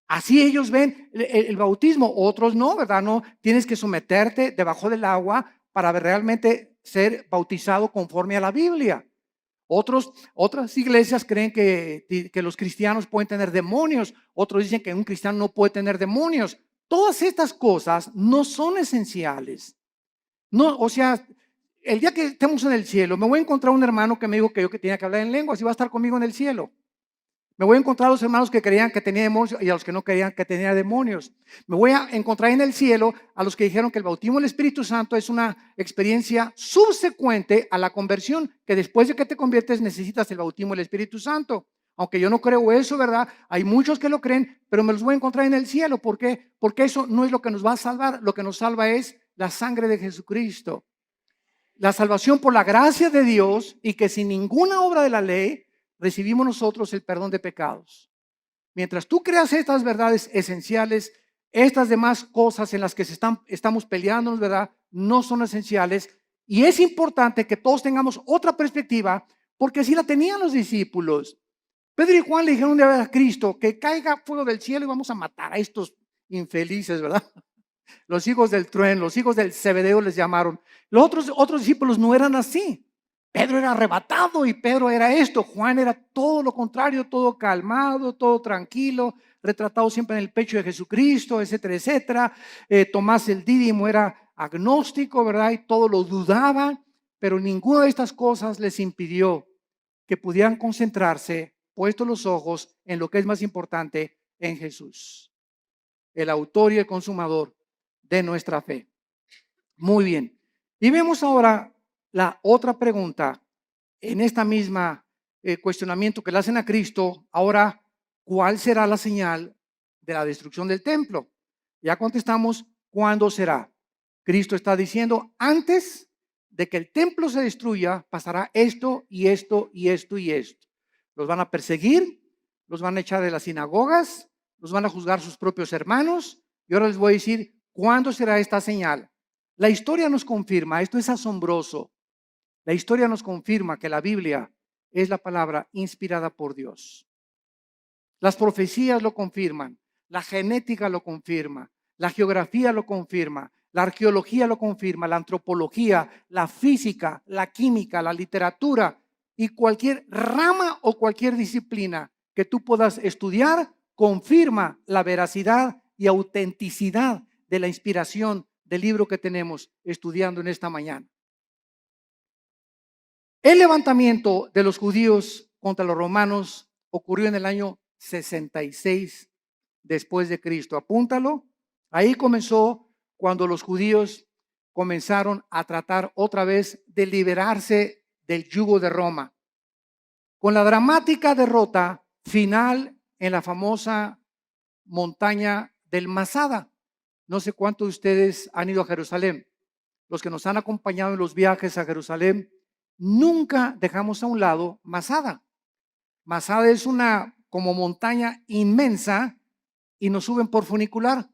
Así ellos ven el bautismo. Otros no, ¿verdad? No, tienes que someterte debajo del agua para realmente ser bautizado conforme a la Biblia. Otras iglesias creen que los cristianos pueden tener demonios. Otros dicen que un cristiano no puede tener demonios. Todas estas cosas no son esenciales. No, o sea, el día que estemos en el cielo, me voy a encontrar un hermano que me dijo que yo que tenía que hablar en lenguas y va a estar conmigo en el cielo. Me voy a encontrar a los hermanos que creían que tenía demonios y a los que no creían que tenía demonios. Me voy a encontrar en el cielo a los que dijeron que el bautismo del Espíritu Santo es una experiencia subsecuente a la conversión, que después de que te conviertes necesitas el bautismo del Espíritu Santo. Aunque yo no creo eso, ¿verdad? Hay muchos que lo creen, pero me los voy a encontrar en el cielo. ¿Por qué? Porque eso no es lo que nos va a salvar. Lo que nos salva es la sangre de Jesucristo. La salvación por la gracia de Dios y que sin ninguna obra de la ley recibimos nosotros el perdón de pecados. Mientras tú creas estas verdades esenciales, estas demás cosas en las que estamos peleándonos, ¿verdad? No son esenciales. Y es importante que todos tengamos otra perspectiva, porque así la tenían los discípulos. Pedro y Juan le dijeron un día a Cristo que caiga fuego del cielo y vamos a matar a estos infelices, ¿verdad? Los hijos del trueno, los hijos del Zebedeo les llamaron. Los otros discípulos no eran así. Pedro era arrebatado y Pedro era esto. Juan era todo lo contrario, todo calmado, todo tranquilo, retratado siempre en el pecho de Jesucristo, etcétera, etcétera. Tomás el Dídimo era agnóstico, ¿verdad? Y todo lo dudaba, pero ninguna de estas cosas les impidió que pudieran concentrarse, puestos los ojos en lo que es más importante, en Jesús, el autor y el consumador de nuestra fe. Muy bien. Y vemos ahora la otra pregunta en esta misma cuestionamiento que le hacen a Cristo. Ahora, ¿cuál será la señal de la destrucción del templo? Ya contestamos, ¿cuándo será? Cristo está diciendo, antes de que el templo se destruya, pasará esto y esto y esto y esto. Los van a perseguir, los van a echar de las sinagogas, los van a juzgar sus propios hermanos. Y ahora les voy a decir, ¿cuándo será esta señal? La historia nos confirma, esto es asombroso. La historia nos confirma que la Biblia es la palabra inspirada por Dios. Las profecías lo confirman, la genética lo confirma, la geografía lo confirma, la arqueología lo confirma, la antropología, la física, la química, la literatura y cualquier rama o cualquier disciplina que tú puedas estudiar confirma la veracidad y autenticidad de la inspiración del libro que tenemos estudiando en esta mañana. El levantamiento de los judíos contra los romanos ocurrió en el año 66 después de Cristo. Apúntalo. Ahí comenzó cuando los judíos comenzaron a tratar otra vez de liberarse del yugo de Roma. Con la dramática derrota final en la famosa montaña del Masada. No sé cuántos de ustedes han ido a Jerusalén. Los que nos han acompañado en los viajes a Jerusalén, nunca dejamos a un lado Masada. Masada es una como montaña inmensa y nos suben por funicular.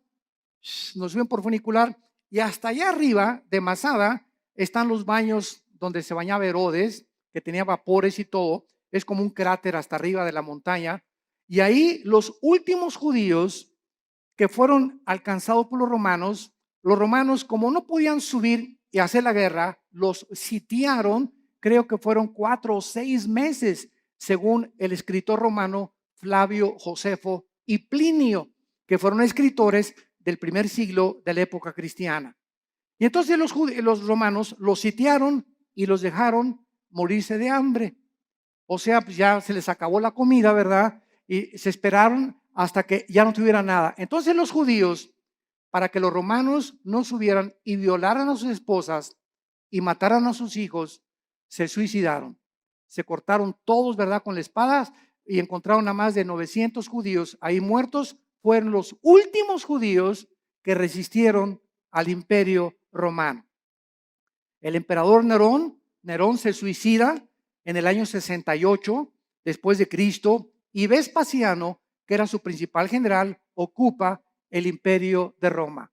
Nos suben por funicular y hasta allá arriba de Masada están los baños donde se bañaba Herodes, que tenía vapores y todo. Es como un cráter hasta arriba de la montaña. Y ahí los últimos judíos que fueron alcanzados por los romanos como no podían subir y hacer la guerra, los sitiaron, creo que fueron 4 o 6 meses, según el escritor romano Flavio Josefo y Plinio, que fueron escritores del primer siglo de la época cristiana. Y entonces los romanos los sitiaron y los dejaron morirse de hambre. O sea, pues ya se les acabó la comida, ¿verdad? Y se esperaron hasta que ya no tuviera nada. Entonces los judíos, para que los romanos no subieran y violaran a sus esposas y mataran a sus hijos, se suicidaron. Se cortaron todos, ¿verdad? Con la espada y encontraron a más de 900 judíos ahí muertos. Fueron los últimos judíos que resistieron al imperio romano. El emperador Nerón se suicida en el año 68 después de Cristo y Vespasiano, que era su principal general, ocupa el imperio de Roma.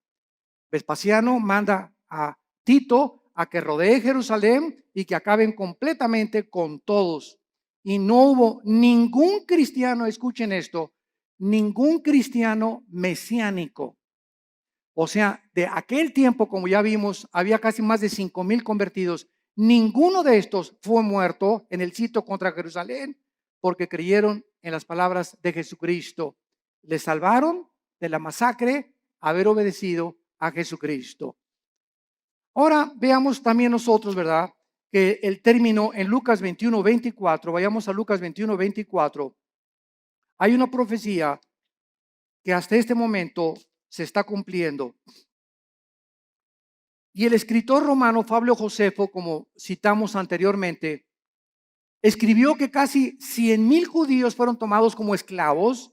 Vespasiano manda a Tito a que rodee Jerusalén y que acaben completamente con todos. Y no hubo ningún cristiano, escuchen esto, ningún cristiano mesiánico. O sea, de aquel tiempo, como ya vimos, había casi más de 5,000 convertidos. ninguno de estos fue muerto en el sitio contra Jerusalén porque creyeron en las palabras de Jesucristo. Les salvaron de la masacre haber obedecido a Jesucristo. Ahora veamos también nosotros, ¿verdad? Que el término en Lucas 21:24, vayamos a Lucas 21:24, hay una profecía que hasta este momento se está cumpliendo. Y el escritor romano Fabio Josefo, como citamos anteriormente, escribió que casi 100,000 judíos fueron tomados como esclavos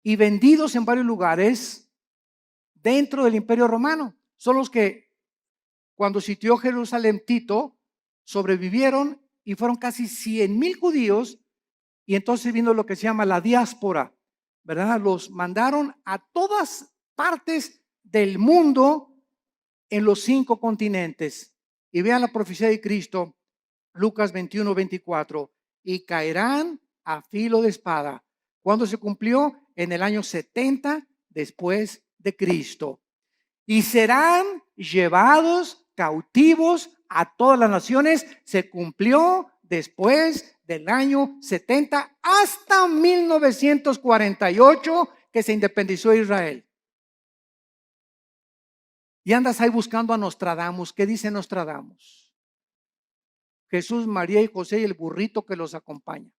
y vendidos en varios lugares dentro del Imperio Romano. Son los que cuando sitió Jerusalén Tito sobrevivieron y fueron casi 100,000 judíos. Y entonces vino lo que se llama la diáspora, ¿verdad? Los mandaron a todas partes del mundo en los 5 continentes. Y vean la profecía de Cristo, Lucas 21:24. Y caerán a filo de espada. ¿Cuándo se cumplió? En el año 70 después de Cristo. Y serán llevados cautivos a todas las naciones. Se cumplió después del año 70 hasta 1948 que se independizó Israel. Y andas ahí buscando a Nostradamus. ¿Qué dice Nostradamus? Jesús, María y José y el burrito que los acompaña.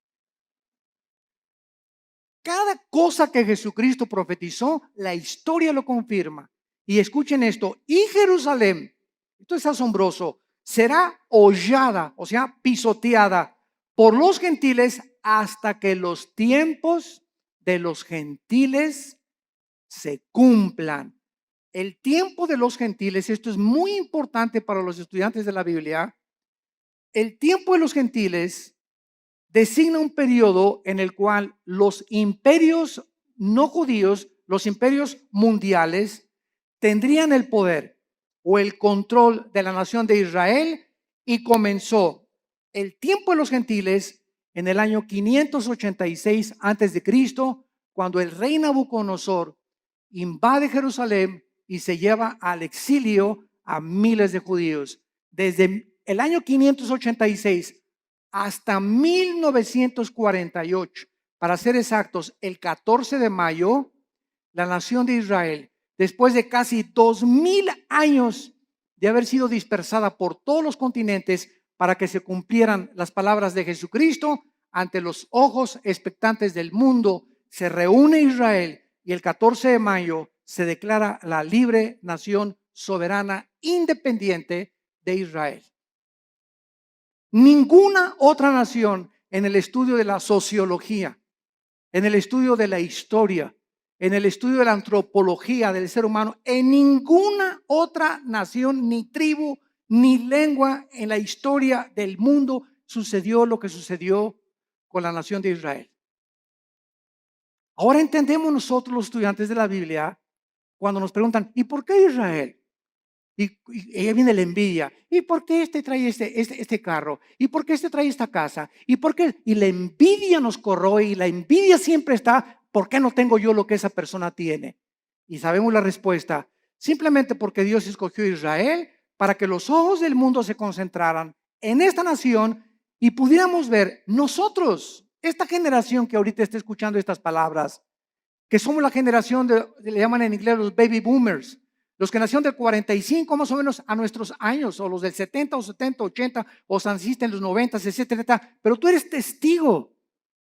Cada cosa que Jesucristo profetizó, la historia lo confirma. Y escuchen esto, y Jerusalén, esto es asombroso, será hollada, o sea, pisoteada por los gentiles hasta que los tiempos de los gentiles se cumplan. El tiempo de los gentiles, esto es muy importante para los estudiantes de la Biblia. El tiempo de los gentiles designa un periodo en el cual los imperios no judíos, los imperios mundiales, tendrían el poder o el control de la nación de Israel, y comenzó el tiempo de los gentiles en el año 586 antes de Cristo, cuando el rey Nabucodonosor invade Jerusalén y se lleva al exilio a miles de judíos. Desde el año 586 hasta 1948, para ser exactos, el 14 de mayo, la nación de Israel, después de casi 2000 años de haber sido dispersada por todos los continentes para que se cumplieran las palabras de Jesucristo, ante los ojos expectantes del mundo, se reúne Israel y el 14 de mayo se declara la libre nación soberana independiente de Israel. Ninguna otra nación en el estudio de la sociología, en el estudio de la historia, en el estudio de la antropología del ser humano, en ninguna otra nación, ni tribu, ni lengua en la historia del mundo sucedió lo que sucedió con la nación de Israel. Ahora entendemos nosotros los estudiantes de la Biblia cuando nos preguntan, ¿y por qué Israel? Y ahí viene la envidia. ¿Y por qué este trae este carro? ¿Y por qué este trae esta casa? ¿Y por qué? Y la envidia nos corroe, y la envidia siempre está, ¿por qué no tengo yo lo que esa persona tiene? Y sabemos la respuesta, simplemente porque Dios escogió a Israel para que los ojos del mundo se concentraran en esta nación y pudiéramos ver nosotros, esta generación que ahorita está escuchando estas palabras, que somos la generación le llaman en inglés los baby boomers, los que nacieron del 45 más o menos a nuestros años, o los del 70 o 70, 80, o naciste en los 90, etcétera. Pero tú eres testigo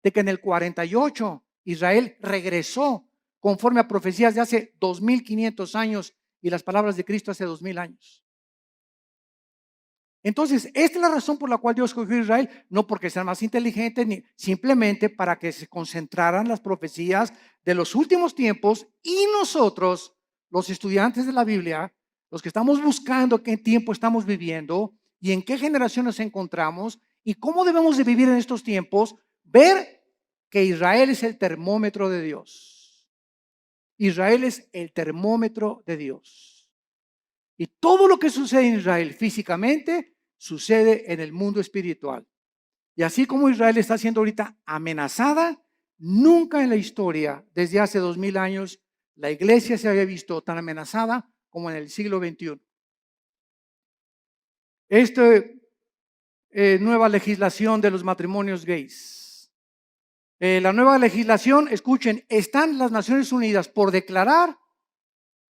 de que en el 48 Israel regresó conforme a profecías de hace 2500 años y las palabras de Cristo hace 2000 años. Entonces, esta es la razón por la cual Dios escogió a Israel, no porque sean más inteligentes, ni simplemente para que se concentraran las profecías de los últimos tiempos, y nosotros, los estudiantes de la Biblia, los que estamos buscando qué tiempo estamos viviendo y en qué generación nos encontramos y cómo debemos de vivir en estos tiempos, ver que Israel es el termómetro de Dios. Israel es el termómetro de Dios. Y todo lo que sucede en Israel físicamente sucede en el mundo espiritual. Y así como Israel está siendo ahorita amenazada, nunca en la historia, desde hace 2000 años, la iglesia se había visto tan amenazada como en el siglo XXI. nueva legislación de los matrimonios gays. La nueva legislación, escuchen, están las Naciones Unidas por declarar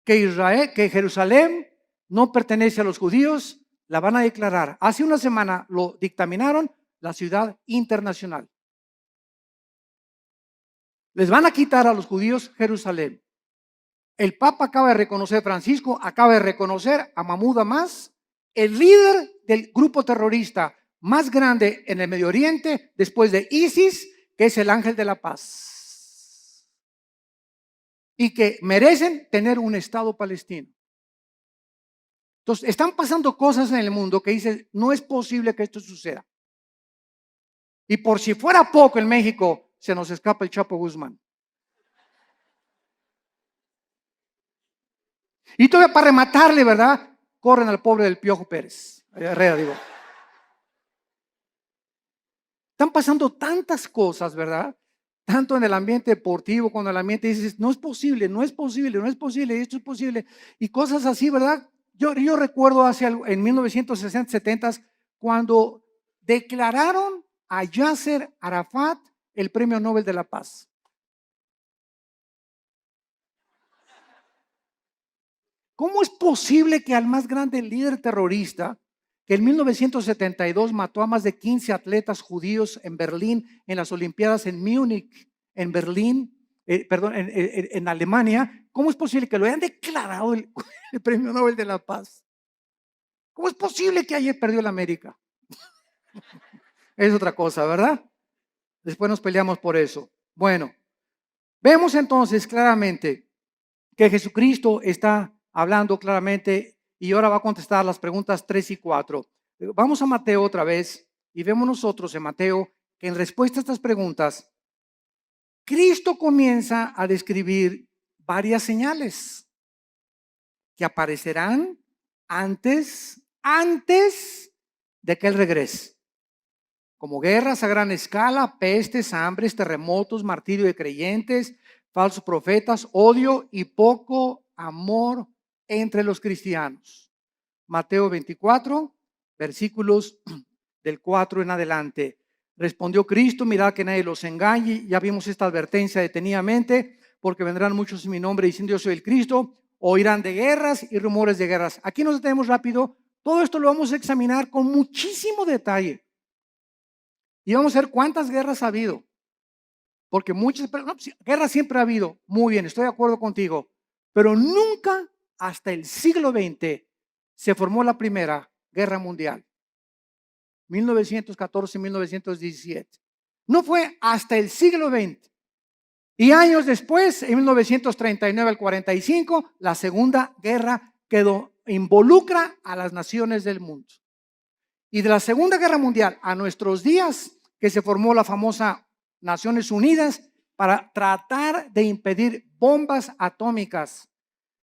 que Jerusalén no pertenece a los judíos, la van a declarar. Hace una semana lo dictaminaron la ciudad internacional. Les van a quitar a los judíos Jerusalén. El Papa acaba de reconocer, Francisco acaba de reconocer a Mahmoud Abbas, el líder del grupo terrorista más grande en el Medio Oriente después de ISIS, que es el ángel de la paz. Y que merecen tener un Estado palestino. Entonces, están pasando cosas en el mundo que dicen, no es posible que esto suceda. Y por si fuera poco en México, se nos escapa el Chapo Guzmán. Y todavía para rematarle, ¿verdad? Corren al pobre del Piojo Pérez. Herrera, digo. Están pasando tantas cosas, ¿verdad? Tanto en el ambiente deportivo, cuando el ambiente dices, no es posible, no es posible, no es posible, esto es posible. Y cosas así, ¿verdad? Yo recuerdo en 1960, 70, cuando declararon a Yasser Arafat el Premio Nobel de la Paz. ¿Cómo es posible que al más grande líder terrorista, que en 1972 mató a más de 15 atletas judíos en Berlín, en las Olimpiadas en Múnich, en Berlín, en Alemania, ¿cómo es posible que lo hayan declarado el Premio Nobel de la Paz? ¿Cómo es posible que ayer perdió la América? Es otra cosa, ¿verdad? Después nos peleamos por eso. Bueno, vemos entonces claramente que Jesucristo está hablando claramente y ahora va a contestar las preguntas 3 y 4. Vamos a Mateo otra vez y vemos nosotros en Mateo que en respuesta a estas preguntas, Cristo comienza a describir varias señales que aparecerán antes de que Él regrese. Como guerras a gran escala, pestes, hambres, terremotos, martirio de creyentes, falsos profetas, odio y poco amor entre los cristianos. Mateo 24, versículos del 4 en adelante. Respondió Cristo, mirad que nadie los engañe. Ya vimos esta advertencia detenidamente, porque vendrán muchos en mi nombre diciendo yo soy el Cristo, oirán de guerras y rumores de guerras. Aquí nos detenemos rápido. Todo esto lo vamos a examinar con muchísimo detalle. Y vamos a ver cuántas guerras ha habido. Porque guerras siempre ha habido. Muy bien, estoy de acuerdo contigo. Pero nunca hasta el siglo XX se formó la primera guerra mundial. 1914-1917. No fue hasta el siglo XX. Y años después, en 1939 al 45, la Segunda Guerra involucra a las naciones del mundo. Y de la Segunda Guerra Mundial a nuestros días, que se formó la famosa Naciones Unidas para tratar de impedir bombas atómicas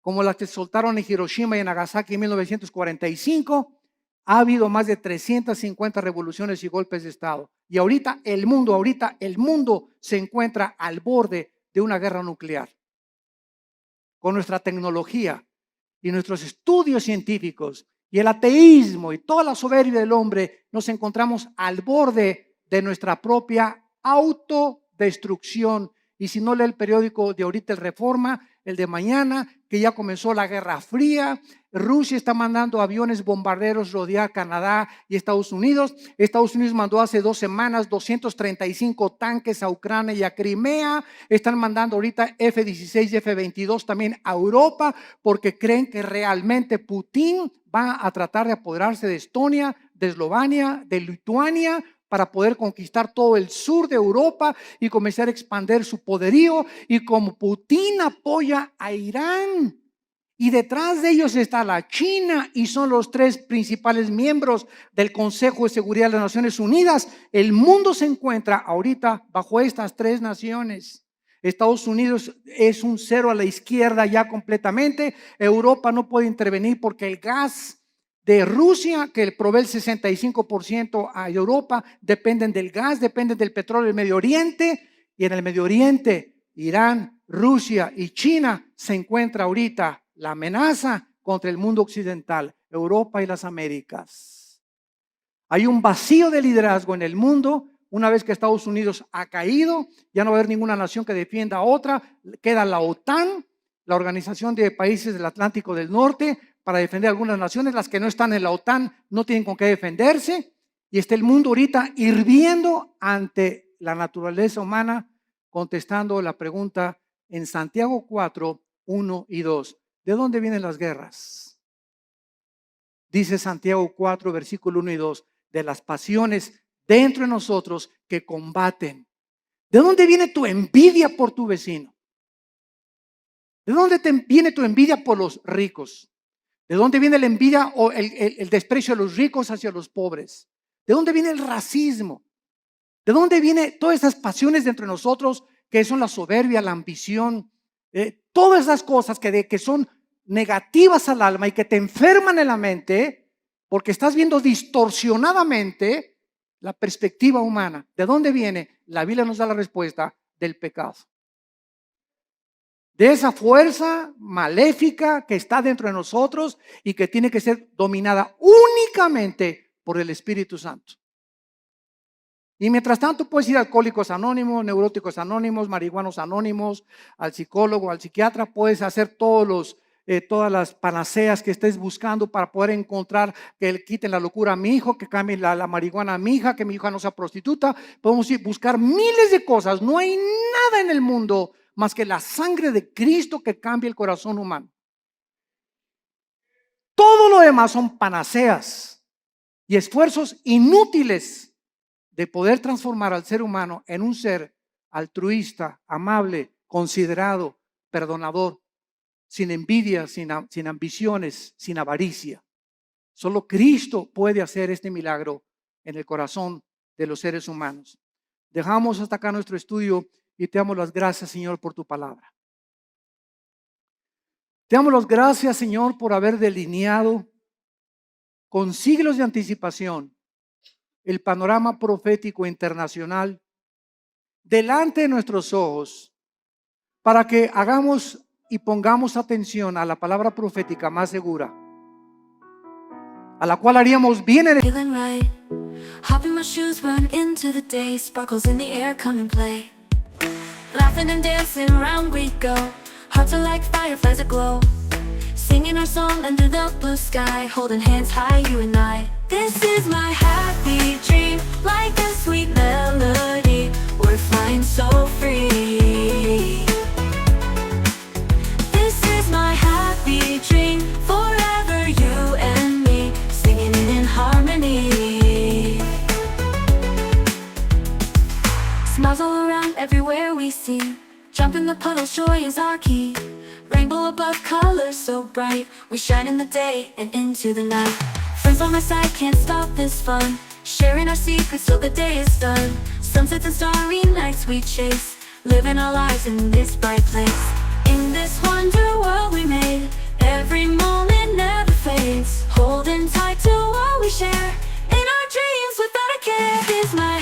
como las que soltaron en Hiroshima y en Nagasaki en 1945, ha habido más de 350 revoluciones y golpes de Estado. Y ahorita el mundo se encuentra al borde de una guerra nuclear. Con nuestra tecnología y nuestros estudios científicos y el ateísmo y toda la soberbia del hombre, nos encontramos al borde de nuestra propia autodestrucción. Y si no lee el periódico de ahorita, el Reforma, el de mañana, que ya comenzó la Guerra Fría, Rusia está mandando aviones bombarderos rodear Canadá y Estados Unidos. Estados Unidos mandó hace 2 semanas 235 tanques a Ucrania y a Crimea. Están mandando ahorita F-16 y F-22 también a Europa porque creen que realmente Putin va a tratar de apoderarse de Estonia, de Eslovenia, de Lituania, para poder conquistar todo el sur de Europa y comenzar a expandir su poderío. Y como Putin apoya a Irán, y detrás de ellos está la China y son los 3 principales miembros del Consejo de Seguridad de las Naciones Unidas, el mundo se encuentra ahorita bajo estas 3 naciones. Estados Unidos es un cero a la izquierda ya completamente. Europa no puede intervenir porque el gas de Rusia, que provee el 65% a Europa, dependen del gas, dependen del petróleo del Medio Oriente. Y en el Medio Oriente, Irán, Rusia y China se encuentra ahorita la amenaza contra el mundo occidental, Europa y las Américas. Hay un vacío de liderazgo en el mundo. Una vez que Estados Unidos ha caído, ya no va a haber ninguna nación que defienda a otra. Queda la OTAN, la Organización de Países del Atlántico del Norte, para defender algunas naciones. Las que no están en la OTAN no tienen con qué defenderse. Y está el mundo ahorita hirviendo ante la naturaleza humana, contestando la pregunta en Santiago 4, 1 y 2. ¿De dónde vienen las guerras? Dice Santiago 4, versículo 1 y 2, de las pasiones dentro de nosotros que combaten. ¿De dónde viene tu envidia por tu vecino? ¿De dónde viene tu envidia por los ricos? ¿De dónde viene la envidia o el desprecio de los ricos hacia los pobres? ¿De dónde viene el racismo? ¿De dónde vienen todas esas pasiones dentro de nosotros que son la soberbia, la ambición? Todas esas cosas que son negativas al alma y que te enferman en la mente porque estás viendo distorsionadamente la perspectiva humana. ¿De dónde viene? La Biblia nos da la respuesta: del pecado. De esa fuerza maléfica que está dentro de nosotros y que tiene que ser dominada únicamente por el Espíritu Santo. Y mientras tanto puedes ir a Alcohólicos Anónimos, Neuróticos Anónimos, Marihuanos Anónimos, al psicólogo, al psiquiatra. Puedes hacer todas las panaceas que estés buscando para poder encontrar que le quiten la locura a mi hijo, que cambien la marihuana a mi hija, que mi hija no sea prostituta. Podemos ir a buscar miles de cosas. No hay nada en el mundo más que la sangre de Cristo que cambie el corazón humano. Todo lo demás son panaceas y esfuerzos inútiles de poder transformar al ser humano en un ser altruista, amable, considerado, perdonador, sin envidia, sin ambiciones, sin avaricia. Solo Cristo puede hacer este milagro en el corazón de los seres humanos. Dejamos hasta acá nuestro estudio y te damos las gracias, Señor, por tu palabra. Te damos las gracias, Señor, por haber delineado con siglos de anticipación el panorama profético internacional delante de nuestros ojos, para que hagamos y pongamos atención a la palabra profética más segura, a la cual haríamos bien en Feeling right, hop in my shoes, run into the day, sparkles in the air, come and play. Laughing and dancing around we go, hearts are like fireflies aglow, singing our song under the blue sky, holding hands high, you and I. This is my happy dream, like a sweet melody, we're flying so free. This is my happy dream, forever you and me, singing it in harmony. Smiles all around, everywhere we see, jump in the puddles, joy is our key. Rainbow above, colors so bright, we shine in the day and into the night. Friends on my side, can't stop this fun, sharing our secrets till the day is done. Sunsets and starry nights we chase, living our lives in this bright place. In this wonder world we made, every moment never fades, holding tight to what we share, in our dreams without a care. Here's my